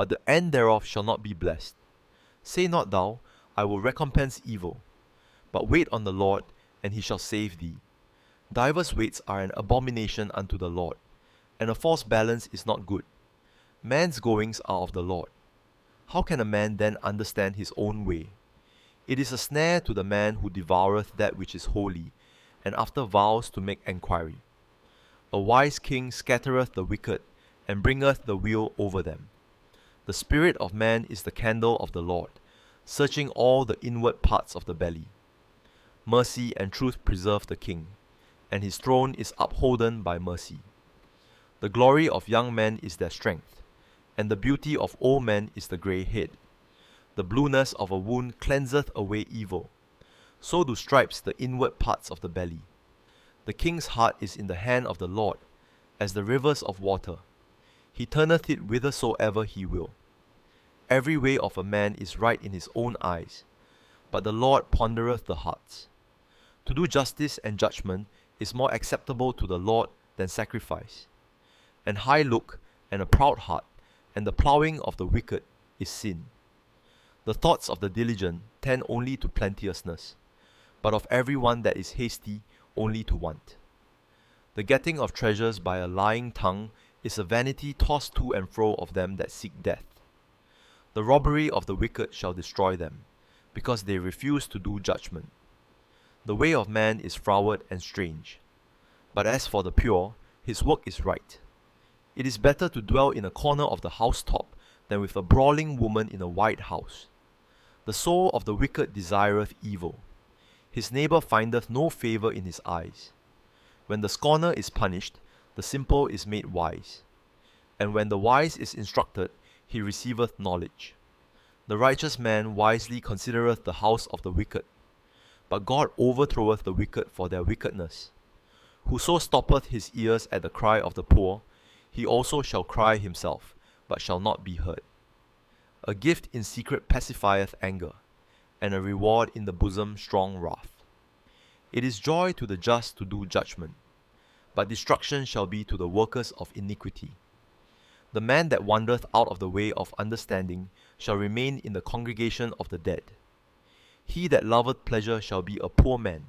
but the end thereof shall not be blessed. Say not thou, I will recompense evil, but wait on the Lord, and he shall save thee. Divers weights are an abomination unto the Lord, and a false balance is not good. Man's goings are of the Lord. How can a man then understand his own way? It is a snare to the man who devoureth that which is holy, and after vows to make enquiry. A wise king scattereth the wicked, and bringeth the wheel over them. The spirit of man is the candle of the Lord, searching all the inward parts of the belly. Mercy and truth preserve the king, and his throne is upholden by mercy. The glory of young men is their strength, and the beauty of old men is the grey head. The blueness of a wound cleanseth away evil, so do stripes the inward parts of the belly. The king's heart is in the hand of the Lord, as the rivers of water. He turneth it whithersoever he will. Every way of a man is right in his own eyes, but the Lord pondereth the hearts. To do justice and judgment is more acceptable to the Lord than sacrifice. An high look and a proud heart, and the ploughing of the wicked is sin. The thoughts of the diligent tend only to plenteousness, but of every one that is hasty only to want. The getting of treasures by a lying tongue is a vanity tossed to and fro of them that seek death. The robbery of the wicked shall destroy them, because they refuse to do judgment. The way of man is froward and strange, but as for the pure, his work is right. It is better to dwell in a corner of the housetop than with a brawling woman in a wide house. The soul of the wicked desireth evil. His neighbor findeth no favour in his eyes. When the scorner is punished, the simple is made wise. And when the wise is instructed, he receiveth knowledge. The righteous man wisely considereth the house of the wicked, but God overthroweth the wicked for their wickedness. Whoso stoppeth his ears at the cry of the poor, he also shall cry himself, but shall not be heard. A gift in secret pacifieth anger, and a reward in the bosom strong wrath. It is joy to the just to do judgment, but destruction shall be to the workers of iniquity. The man that wandereth out of the way of understanding shall remain in the congregation of the dead. He that loveth pleasure shall be a poor man.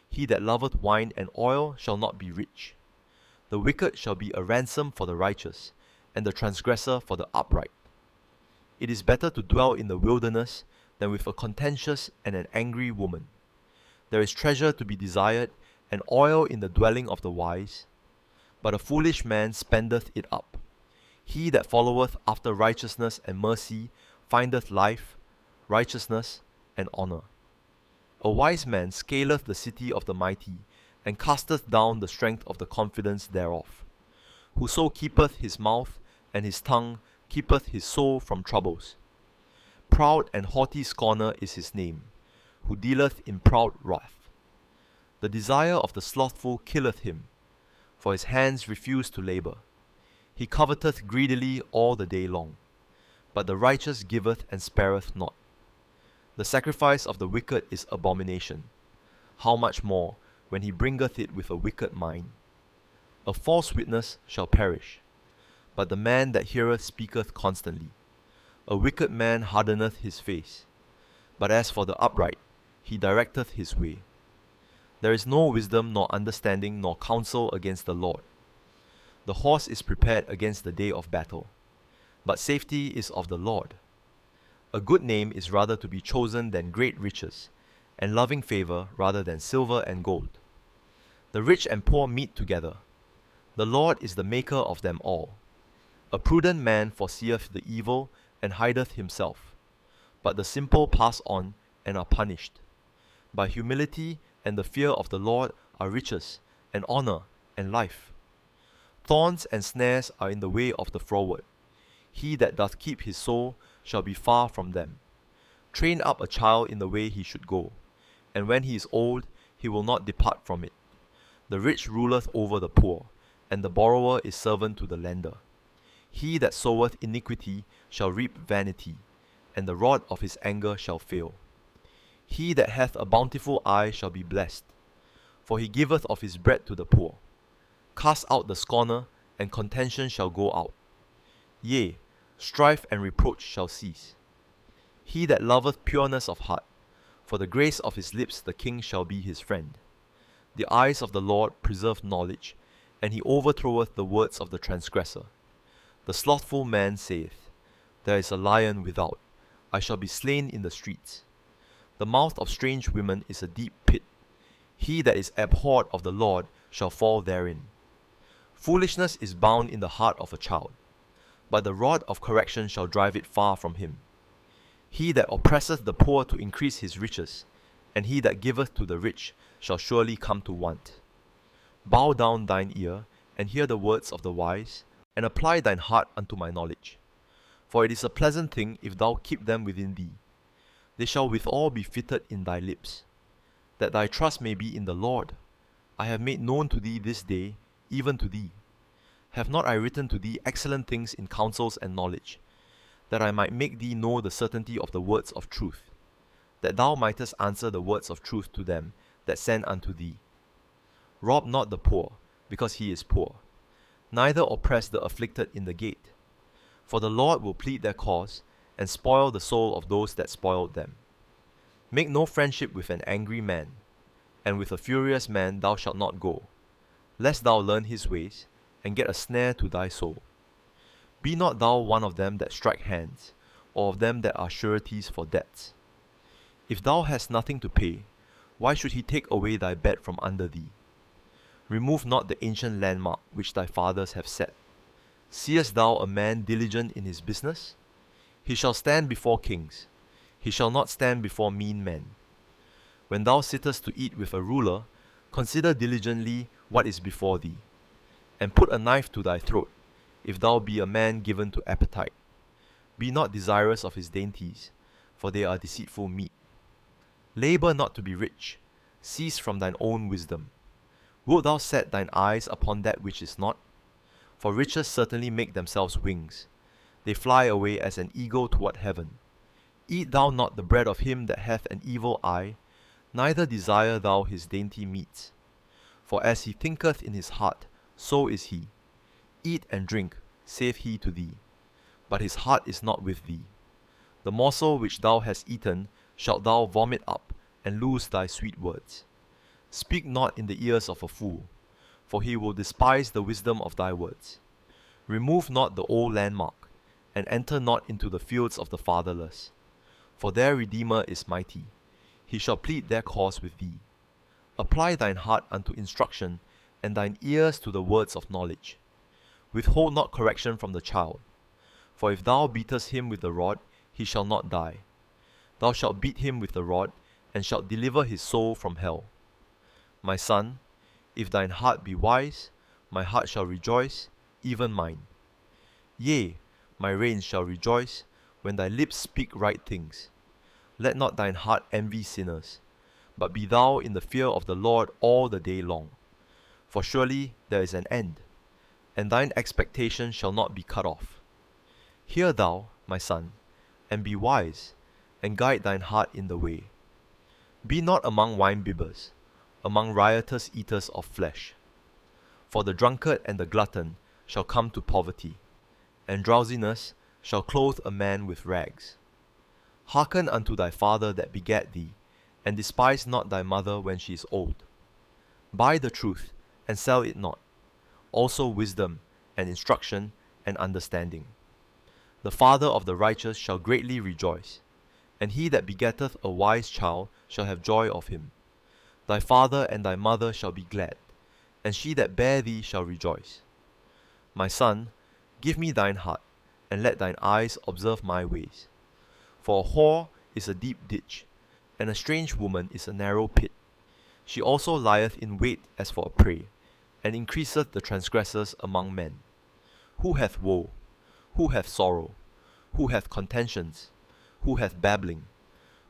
He that loveth wine and oil shall not be rich. The wicked shall be a ransom for the righteous, and the transgressor for the upright. It is better to dwell in the wilderness than with a contentious and an angry woman. There is treasure to be desired, and oil in the dwelling of the wise, but a foolish man spendeth it up. He that followeth after righteousness and mercy findeth life, righteousness, and honour. A wise man scaleth the city of the mighty, and casteth down the strength of the confidence thereof. Whoso keepeth his mouth and his tongue keepeth his soul from troubles. Proud and haughty scorner is his name, who dealeth in proud wrath. The desire of the slothful killeth him, for his hands refuse to labour. He coveteth greedily all the day long, but the righteous giveth and spareth not. The sacrifice of the wicked is abomination. How much more, when he bringeth it with a wicked mind? A false witness shall perish, but the man that heareth speaketh constantly. A wicked man hardeneth his face, but as for the upright, he directeth his way. There is no wisdom nor understanding nor counsel against the Lord. The horse is prepared against the day of battle, but safety is of the Lord. A good name is rather to be chosen than great riches, and loving favour rather than silver and gold. The rich and poor meet together. The Lord is the maker of them all. A prudent man foreseeth the evil and hideth himself, but the simple pass on and are punished. By humility and the fear of the Lord are riches, and honour, and life. Thorns and snares are in the way of the froward. He that doth keep his soul shall be far from them. Train up a child in the way he should go, and when he is old, he will not depart from it. The rich ruleth over the poor, and the borrower is servant to the lender. He that soweth iniquity shall reap vanity, and the rod of his anger shall fail. He that hath a bountiful eye shall be blessed, for he giveth of his bread to the poor. Cast out the scorner, and contention shall go out. Yea, strife and reproach shall cease. He that loveth pureness of heart, for the grace of his lips the king shall be his friend. The eyes of the Lord preserve knowledge, and he overthroweth the words of the transgressor. The slothful man saith, There is a lion without, I shall be slain in the streets. The mouth of strange women is a deep pit. He that is abhorred of the Lord shall fall therein. Foolishness is bound in the heart of a child, but the rod of correction shall drive it far from him. He that oppresseth the poor to increase his riches, and he that giveth to the rich shall surely come to want. Bow down thine ear, and hear the words of the wise, and apply thine heart unto my knowledge. For it is a pleasant thing if thou keep them within thee. They shall withal be fitted in thy lips, that thy trust may be in the Lord. I have made known to thee this day, even to thee. Have not I written to thee excellent things in counsels and knowledge, that I might make thee know the certainty of the words of truth, that thou mightest answer the words of truth to them that send unto thee. Rob not the poor, because he is poor, neither oppress the afflicted in the gate. For the Lord will plead their cause, and spoil the soul of those that spoiled them. Make no friendship with an angry man, and with a furious man thou shalt not go, lest thou learn his ways, and get a snare to thy soul. Be not thou one of them that strike hands, or of them that are sureties for debts. If thou hast nothing to pay, why should he take away thy bed from under thee? Remove not the ancient landmark which thy fathers have set. Seest thou a man diligent in his business? He shall stand before kings. He shall not stand before mean men. When thou sittest to eat with a ruler, consider diligently what is before thee, and put a knife to thy throat, if thou be a man given to appetite. Be not desirous of his dainties, for they are deceitful meat. Labour not to be rich, cease from thine own wisdom. Wilt thou set thine eyes upon that which is not? For riches certainly make themselves wings. They fly away as an eagle toward heaven. Eat thou not the bread of him that hath an evil eye, neither desire thou his dainty meats. For as he thinketh in his heart, so is he. Eat and drink, saith he to thee, but his heart is not with thee. The morsel which thou hast eaten shalt thou vomit up, and lose thy sweet words. Speak not in the ears of a fool, for he will despise the wisdom of thy words. Remove not the old landmark, and enter not into the fields of the fatherless. For their Redeemer is mighty, he shall plead their cause with thee. Apply thine heart unto instruction, and thine ears to the words of knowledge. Withhold not correction from the child, for if thou beatest him with the rod, he shall not die. Thou shalt beat him with the rod, and shalt deliver his soul from hell. My son, if thine heart be wise, my heart shall rejoice, even mine. Yea, my reins shall rejoice, when thy lips speak right things. Let not thine heart envy sinners, but be thou in the fear of the Lord all the day long. For surely there is an end, and thine expectation shall not be cut off. Hear thou, my son, and be wise, and guide thine heart in the way. Be not among wine-bibbers, among riotous eaters of flesh. For the drunkard and the glutton shall come to poverty, and drowsiness shall clothe a man with rags. Hearken unto thy father that begat thee, and despise not thy mother when she is old. Buy the truth, and sell it not, also wisdom, and instruction, and understanding. The father of the righteous shall greatly rejoice, and he that begetteth a wise child shall have joy of him. Thy father and thy mother shall be glad, and she that bare thee shall rejoice. My son, give me thine heart, and let thine eyes observe my ways. For a whore is a deep ditch, and a strange woman is a narrow pit. She also lieth in wait as for a prey, and increaseth the transgressors among men. Who hath woe? Who hath sorrow? Who hath contentions? Who hath babbling?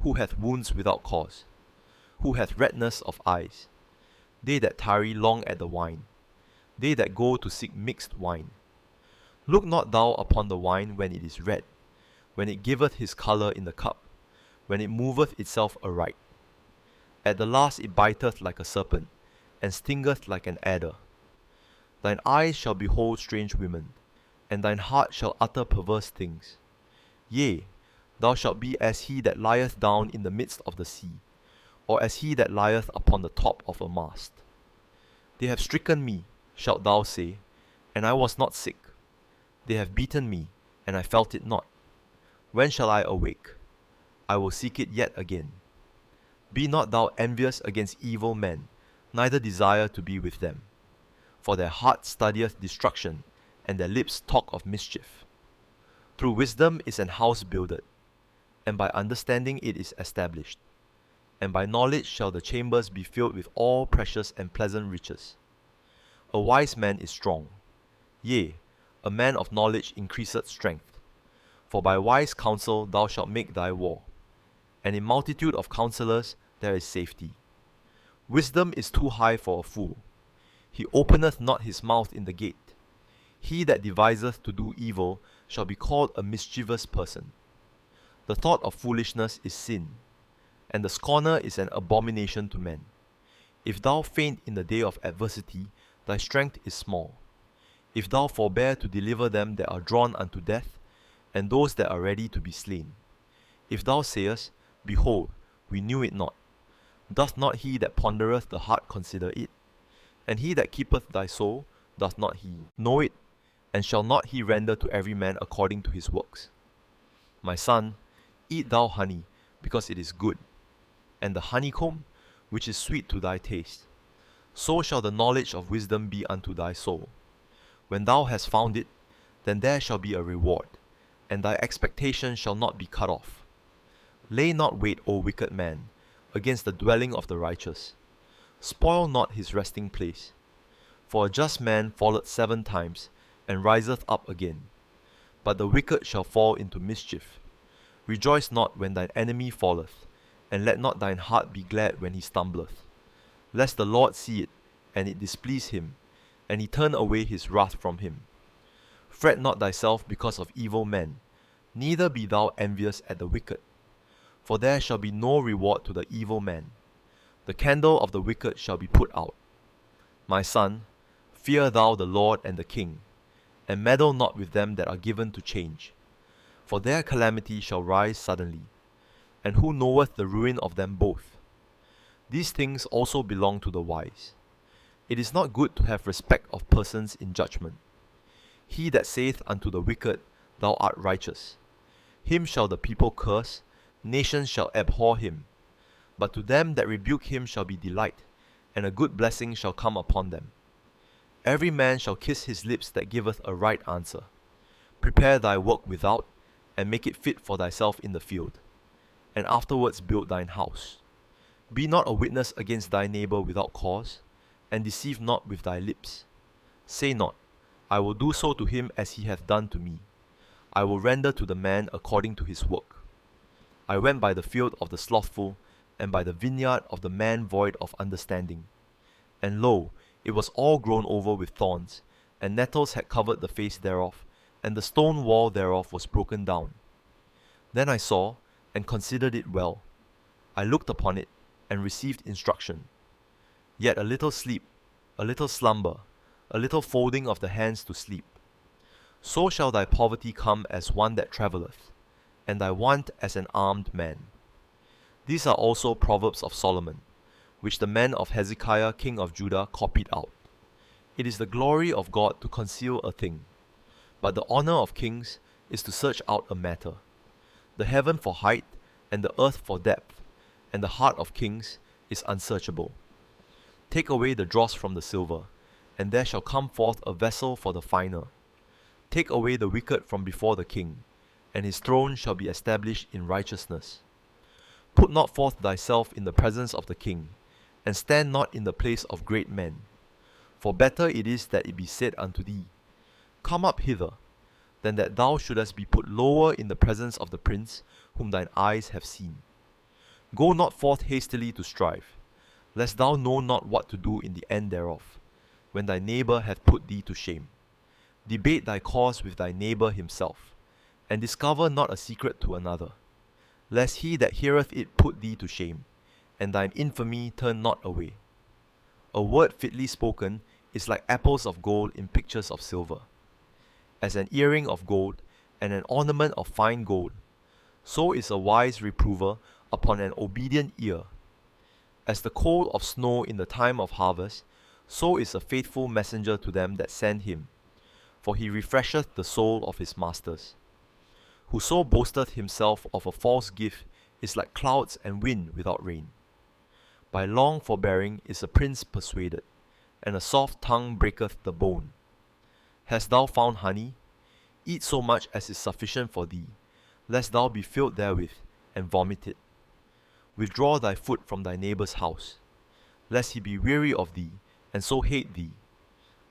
Who hath wounds without cause? Who hath redness of eyes? They that tarry long at the wine, they that go to seek mixed wine. Look not thou upon the wine when it is red, when it giveth his colour in the cup, when it moveth itself aright. At the last it biteth like a serpent, and stingeth like an adder. Thine eyes shall behold strange women, and thine heart shall utter perverse things. Yea, thou shalt be as he that lieth down in the midst of the sea, or as he that lieth upon the top of a mast. They have stricken me, shalt thou say, and I was not sick. They have beaten me, and I felt it not. When shall I awake? I will seek it yet again. Be not thou envious against evil men, neither desire to be with them. For their heart studieth destruction, and their lips talk of mischief. Through wisdom is an house builded, and by understanding it is established. And by knowledge shall the chambers be filled with all precious and pleasant riches. A wise man is strong. Yea, a man of knowledge increaseth strength. For by wise counsel thou shalt make thy war, and in multitude of counselors there is safety. Wisdom is too high for a fool. He openeth not his mouth in the gate. He that deviseth to do evil shall be called a mischievous person. The thought of foolishness is sin, and the scorner is an abomination to men. If thou faint in the day of adversity, thy strength is small. If thou forbear to deliver them that are drawn unto death, and those that are ready to be slain. If thou sayest, Behold, we knew it not, doth not he that pondereth the heart consider it? And he that keepeth thy soul, doth not he know it? And shall not he render to every man according to his works? My son, eat thou honey, because it is good, and the honeycomb, which is sweet to thy taste. So shall the knowledge of wisdom be unto thy soul. When thou hast found it, then there shall be a reward, and thy expectation shall not be cut off. Lay not wait, O wicked man, against the dwelling of the righteous. Spoil not his resting place. For a just man falleth 7 times, and riseth up again. But the wicked shall fall into mischief. Rejoice not when thine enemy falleth, and let not thine heart be glad when he stumbleth. Lest the Lord see it, and it displease him, and he turn away his wrath from him. Fret not thyself because of evil men, neither be thou envious at the wicked. For there shall be no reward to the evil man. The candle of the wicked shall be put out. My son, fear thou the Lord and the king, and meddle not with them that are given to change. For their calamity shall rise suddenly, and who knoweth the ruin of them both? These things also belong to the wise. It is not good to have respect of persons in judgment. He that saith unto the wicked, Thou art righteous, him shall the people curse, nations shall abhor him. But to them that rebuke him shall be delight, and a good blessing shall come upon them. Every man shall kiss his lips that giveth a right answer. Prepare thy work without, and make it fit for thyself in the field, and afterwards build thine house. Be not a witness against thy neighbor without cause, and deceive not with thy lips. Say not, I will do so to him as he hath done to me. I will render to the man according to his work. I went by the field of the slothful, and by the vineyard of the man void of understanding. And lo, it was all grown over with thorns, and nettles had covered the face thereof, and the stone wall thereof was broken down. Then I saw, and considered it well. I looked upon it, and received instruction. Yet a little sleep, a little slumber, a little folding of the hands to sleep. So shall thy poverty come as one that travelleth, and thy want as an armed man. These are also Proverbs of Solomon, which the men of Hezekiah king of Judah copied out. It is the glory of God to conceal a thing, but the honor of kings is to search out a matter. The heaven for height, and the earth for depth, and the heart of kings is unsearchable. Take away the dross from the silver, and there shall come forth a vessel for the finer. Take away the wicked from before the king, and his throne shall be established in righteousness. Put not forth thyself in the presence of the king, and stand not in the place of great men. For better it is that it be said unto thee, Come up hither, than that thou shouldest be put lower in the presence of the prince whom thine eyes have seen. Go not forth hastily to strive, lest thou know not what to do in the end thereof, when thy neighbor hath put thee to shame. Debate thy cause with thy neighbor himself, and discover not a secret to another, lest he that heareth it put thee to shame, and thine infamy turn not away. A word fitly spoken is like apples of gold in pictures of silver. as an earring of gold and an ornament of fine gold, so is a wise reprover upon an obedient ear. As the coal of snow in the time of harvest, so is a faithful messenger to them that send him. For he refresheth the soul of his masters. Whoso boasteth himself of a false gift is like clouds and wind without rain. By long forbearing is a prince persuaded, and a soft tongue breaketh the bone. Hast thou found honey? Eat so much as is sufficient for thee, lest thou be filled therewith, and vomit it. Withdraw thy foot from thy neighbour's house, lest he be weary of thee, and so hate thee.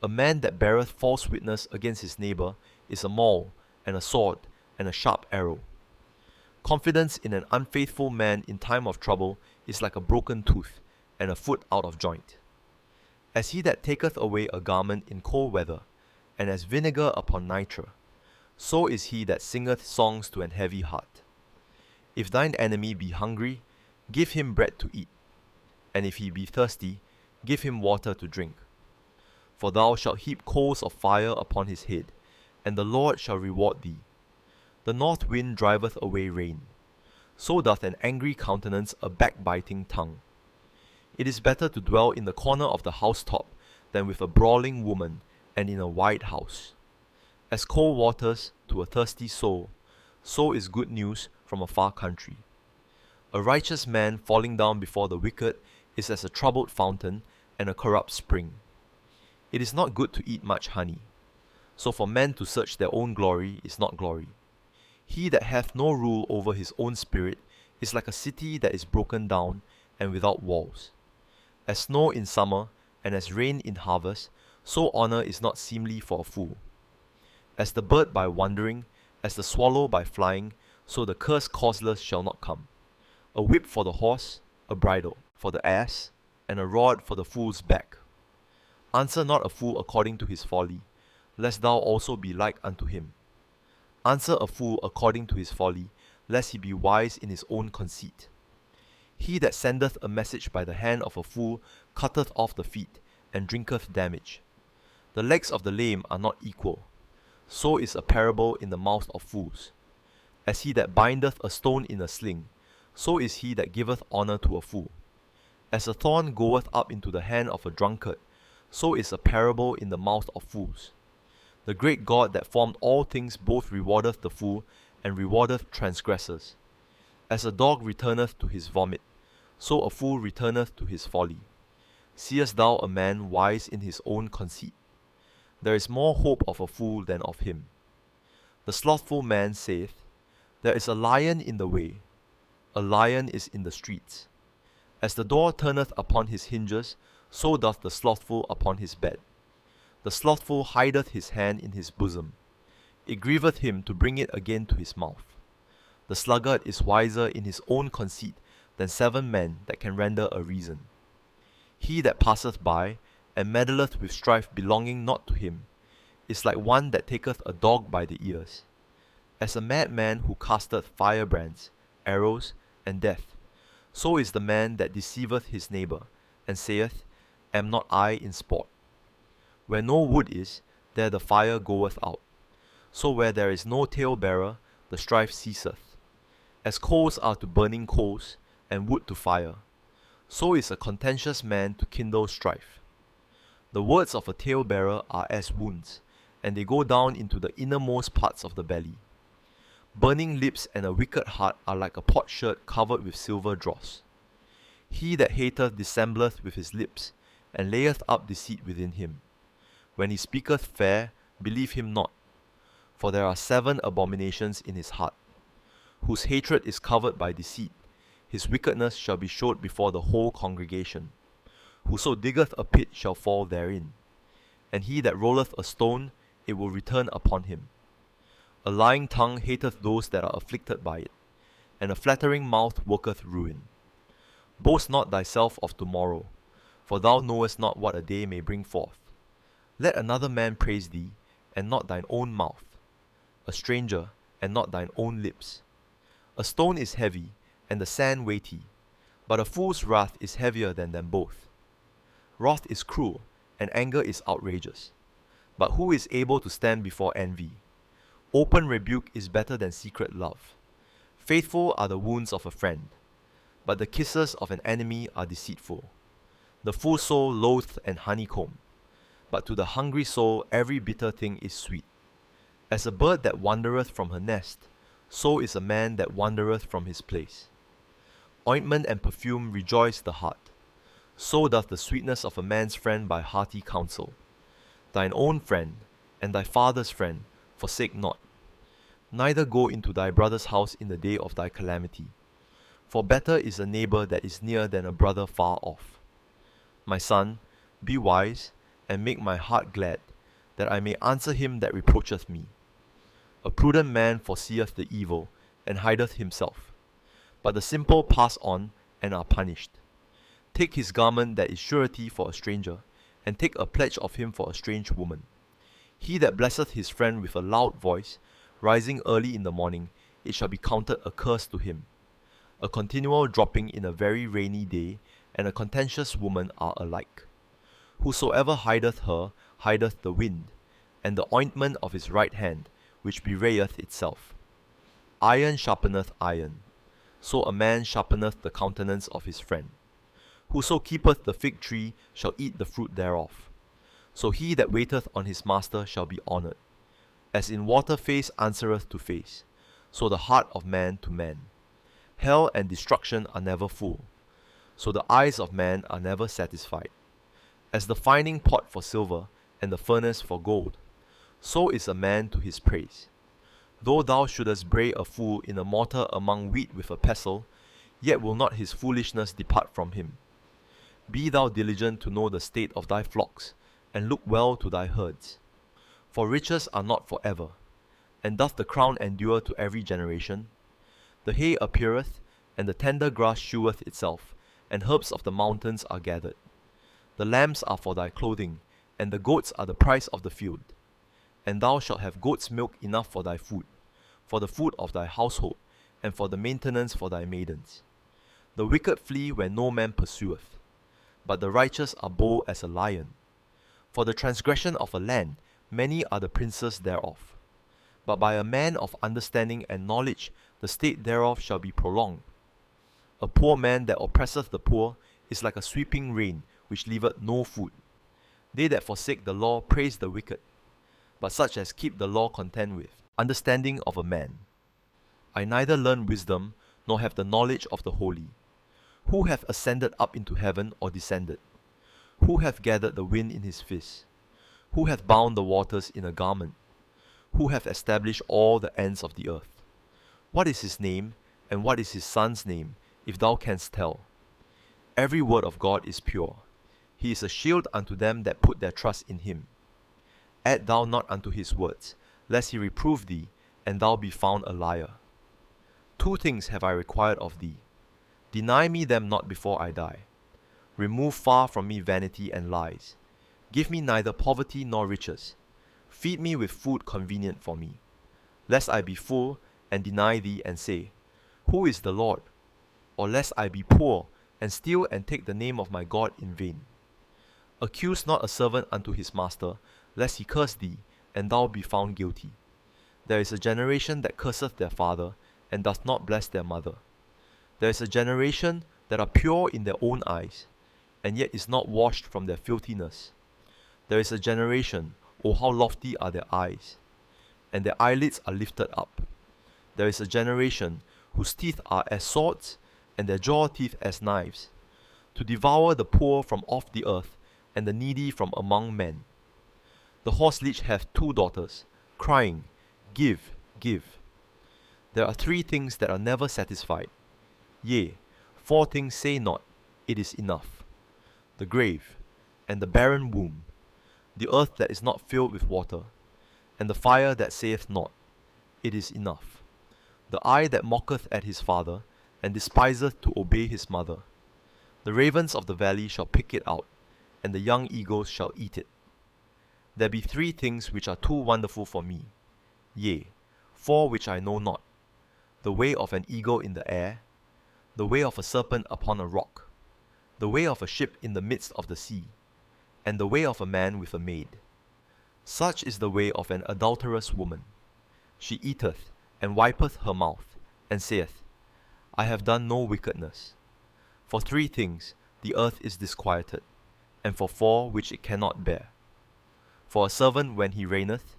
A man that beareth false witness against his neighbour is a maul, and a sword, and a sharp arrow. Confidence in an unfaithful man in time of trouble is like a broken tooth, and a foot out of joint. As he that taketh away a garment in cold weather, and as vinegar upon nitre, so is he that singeth songs to an heavy heart. If thine enemy be hungry, give him bread to eat, and if he be thirsty, give him water to drink. For thou shalt heap coals of fire upon his head, and the Lord shall reward thee. The north wind driveth away rain, so doth an angry countenance a backbiting tongue. It is better to dwell in the corner of the housetop than with a brawling woman and in a wide house. As cold waters to a thirsty soul, so is good news from a far country. A righteous man falling down before the wicked is as a troubled fountain and a corrupt spring. It is not good to eat much honey, so for men to search their own glory is not glory. He that hath no rule over his own spirit is like a city that is broken down and without walls. As snow in summer and as rain in harvest, so honour is not seemly for a fool. As the bird by wandering, as the swallow by flying, so the curse causeless shall not come. A whip for the horse, a bridle for the ass, and a rod for the fool's back. Answer not a fool according to his folly, lest thou also be like unto him. Answer a fool according to his folly, lest he be wise in his own conceit. He that sendeth a message by the hand of a fool cutteth off the feet, and drinketh damage. The legs of the lame are not equal, so is a parable in the mouth of fools. As he that bindeth a stone in a sling, so is he that giveth honour to a fool. As a thorn goeth up into the hand of a drunkard, so is a parable in the mouth of fools. The great God that formed all things both rewardeth the fool, and rewardeth transgressors. As a dog returneth to his vomit, so a fool returneth to his folly. Seest thou a man wise in his own conceit? There is more hope of a fool than of him. The slothful man saith, There is a lion in the way, a lion is in the streets. As the door turneth upon his hinges, so doth the slothful upon his bed. The slothful hideth his hand in his bosom. It grieveth him to bring it again to his mouth. The sluggard is wiser in his own conceit than 7 men that can render a reason. He that passeth by, and meddleth with strife belonging not to him, is like one that taketh a dog by the ears. As a madman who casteth firebrands, arrows, and death, so is the man that deceiveth his neighbour, and saith, Am not I in sport? Where no wood is, there the fire goeth out. So where there is no talebearer, the strife ceaseth. As coals are to burning coals, and wood to fire, so is a contentious man to kindle strife. The words of a talebearer are as wounds, and they go down into the innermost parts of the belly. Burning lips and a wicked heart are like a potsherd covered with silver dross. He that hateth dissembleth with his lips, and layeth up deceit within him. When he speaketh fair, believe him not, for there are 7 abominations in his heart. Whose hatred is covered by deceit, his wickedness shall be showed before the whole congregation. Whoso diggeth a pit shall fall therein, and he that rolleth a stone, it will return upon him. A lying tongue hateth those that are afflicted by it, and a flattering mouth worketh ruin. Boast not thyself of tomorrow, for thou knowest not what a day may bring forth. Let another man praise thee, and not thine own mouth, a stranger, and not thine own lips. A stone is heavy, and the sand weighty, but a fool's wrath is heavier than them both. Wrath is cruel, and anger is outrageous. But who is able to stand before envy? Open rebuke is better than secret love. Faithful are the wounds of a friend, but the kisses of an enemy are deceitful. The full soul loathes an honeycomb, but to the hungry soul every bitter thing is sweet. As a bird that wandereth from her nest, so is a man that wandereth from his place. Ointment and perfume rejoice the heart. So doth the sweetness of a man's friend by hearty counsel. Thine own friend, and thy father's friend, forsake not. Neither go into thy brother's house in the day of thy calamity. For better is a neighbor that is near than a brother far off. My son, be wise, and make my heart glad, that I may answer him that reproacheth me. A prudent man foreseeth the evil, and hideth himself. But the simple pass on, and are punished. Take his garment that is surety for a stranger, and take a pledge of him for a strange woman. He that blesseth his friend with a loud voice, rising early in the morning, it shall be counted a curse to him. A continual dropping in a very rainy day, and a contentious woman are alike. Whosoever hideth her, hideth the wind, and the ointment of his right hand, which bewrayeth itself. Iron sharpeneth iron, so a man sharpeneth the countenance of his friend. Whoso keepeth the fig tree shall eat the fruit thereof. So he that waiteth on his master shall be honoured. As in water face answereth to face, so the heart of man to man. Hell and destruction are never full, so the eyes of man are never satisfied. As the fining pot for silver, and the furnace for gold, so is a man to his praise. Though thou shouldest bray a fool in a mortar among wheat with a pestle, yet will not his foolishness depart from him. Be thou diligent to know the state of thy flocks, and look well to thy herds. For riches are not for ever, and doth the crown endure to every generation? The hay appeareth, and the tender grass sheweth itself, and herbs of the mountains are gathered. The lambs are for thy clothing, and the goats are the price of the field. And thou shalt have goat's milk enough for thy food, for the food of thy household, and for the maintenance for thy maidens. The wicked flee where no man pursueth, but the righteous are bold as a lion. For the transgression of a land, many are the princes thereof. But by a man of understanding and knowledge, the state thereof shall be prolonged. A poor man that oppresseth the poor is like a sweeping rain, which leaveth no food. They that forsake the law praise the wicked, but such as keep the law contend with understanding of a man. I neither learn wisdom, nor have the knowledge of the holy. Who hath ascended up into heaven, or descended? Who hath gathered the wind in his fist? Who hath bound the waters in a garment? Who hath established all the ends of the earth? What is his name, and what is his son's name, if thou canst tell? Every word of God is pure. He is a shield unto them that put their trust in him. Add thou not unto his words, lest he reprove thee, and thou be found a liar. 2 things have I required of thee. Deny me them not before I die. Remove far from me vanity and lies. Give me neither poverty nor riches. Feed me with food convenient for me, lest I be full, and deny thee, and say, Who is the Lord? Or lest I be poor, and steal and take the name of my God in vain. Accuse not a servant unto his master, lest he curse thee, and thou be found guilty. There is a generation that curseth their father, and doth not bless their mother. There is a generation that are pure in their own eyes, and yet is not washed from their filthiness. There is a generation, O how lofty are their eyes, and their eyelids are lifted up. There is a generation whose teeth are as swords, and their jaw teeth as knives, to devour the poor from off the earth, and the needy from among men. The horse leech hath 2 daughters, crying, Give, give. There are 3 things that are never satisfied. Yea, 4 things say not, It is enough. The grave, and the barren womb, the earth that is not filled with water, and the fire that saith not, It is enough. The eye that mocketh at his father, and despiseth to obey his mother. The ravens of the valley shall pick it out, and the young eagles shall eat it. There be 3 things which are too wonderful for me, yea, 4 which I know not: the way of an eagle in the air, the way of a serpent upon a rock, the way of a ship in the midst of the sea, and the way of a man with a maid. Such is the way of an adulterous woman. She eateth, and wipeth her mouth, and saith, I have done no wickedness. For 3 things the earth is disquieted, and for 4 which it cannot bear. For a servant when he reigneth,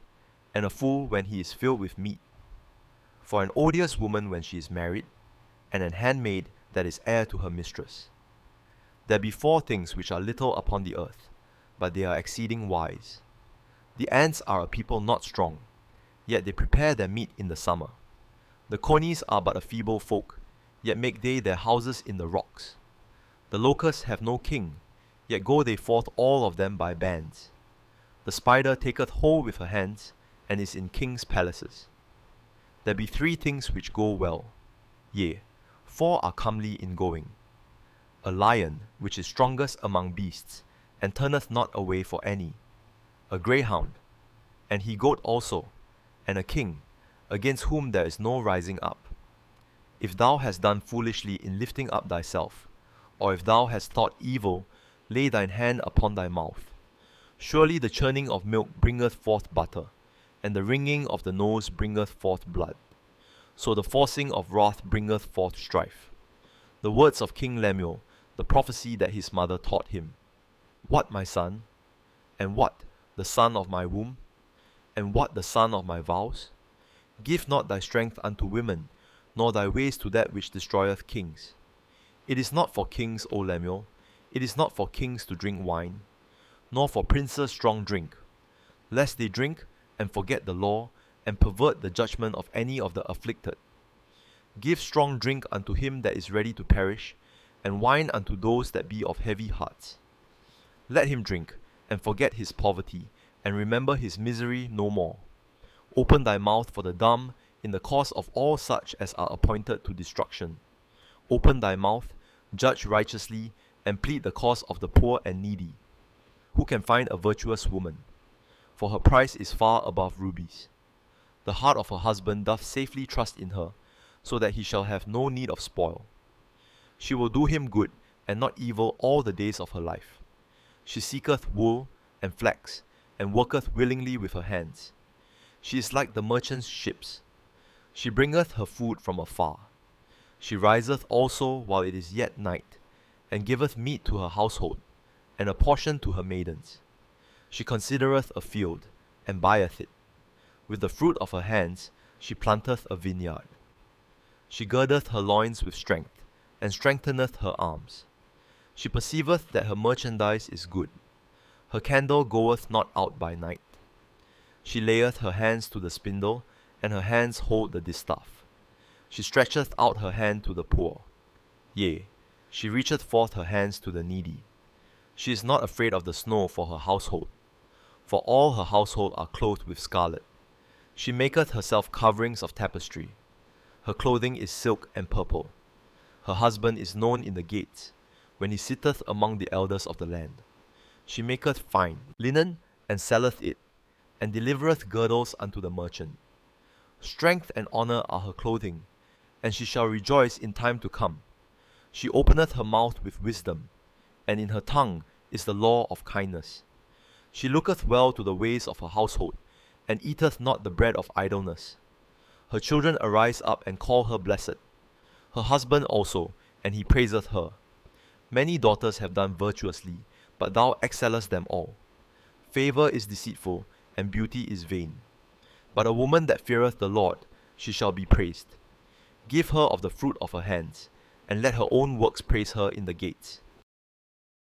and a fool when he is filled with meat. For an odious woman when she is married, and an handmaid that is heir to her mistress. There be 4 things which are little upon the earth, but they are exceeding wise. The ants are a people not strong, yet they prepare their meat in the summer. The conies are but a feeble folk, yet make they their houses in the rocks. The locusts have no king, yet go they forth all of them by bands. The spider taketh hold with her hands, and is in kings' palaces. There be 3 things which go well, yea, 4 are comely in going. A lion, which is strongest among beasts, and turneth not away for any. A greyhound, and he goat also, and a king, against whom there is no rising up. If thou hast done foolishly in lifting up thyself, or if thou hast thought evil, lay thine hand upon thy mouth. Surely the churning of milk bringeth forth butter, and the wringing of the nose bringeth forth blood. So the forcing of wrath bringeth forth strife. The words of King Lemuel, the prophecy that his mother taught him. What, my son? And what, the son of my womb? And what, the son of my vows? Give not thy strength unto women, nor thy ways to that which destroyeth kings. It is not for kings, O Lemuel, it is not for kings to drink wine, nor for princes strong drink, lest they drink and forget the law, and pervert the judgment of any of the afflicted. Give strong drink unto him that is ready to perish, and wine unto those that be of heavy hearts. Let him drink, and forget his poverty, and remember his misery no more. Open thy mouth for the dumb, in the cause of all such as are appointed to destruction. Open thy mouth, judge righteously, and plead the cause of the poor and needy. Who can find a virtuous woman? For her price is far above rubies. The heart of her husband doth safely trust in her, so that he shall have no need of spoil. She will do him good, and not evil all the days of her life. She seeketh wool and flax, and worketh willingly with her hands. She is like the merchant's ships. She bringeth her food from afar. She riseth also while it is yet night, and giveth meat to her household, and a portion to her maidens. She considereth a field, and buyeth it. With the fruit of her hands she planteth a vineyard. She girdeth her loins with strength, and strengtheneth her arms. She perceiveth that her merchandise is good. Her candle goeth not out by night. She layeth her hands to the spindle, and her hands hold the distaff. She stretcheth out her hand to the poor. Yea, she reacheth forth her hands to the needy. She is not afraid of the snow for her household, for all her household are clothed with scarlet. She maketh herself coverings of tapestry. Her clothing is silk and purple. Her husband is known in the gates, when he sitteth among the elders of the land. She maketh fine linen, and selleth it, and delivereth girdles unto the merchant. Strength and honour are her clothing, and she shall rejoice in time to come. She openeth her mouth with wisdom, and in her tongue is the law of kindness. She looketh well to the ways of her household, and eateth not the bread of idleness. Her children arise up and call her blessed. Her husband also, and he praiseth her. Many daughters have done virtuously, but thou excellest them all. Favour is deceitful, and beauty is vain. But a woman that feareth the Lord, she shall be praised. Give her of the fruit of her hands, and let her own works praise her in the gates.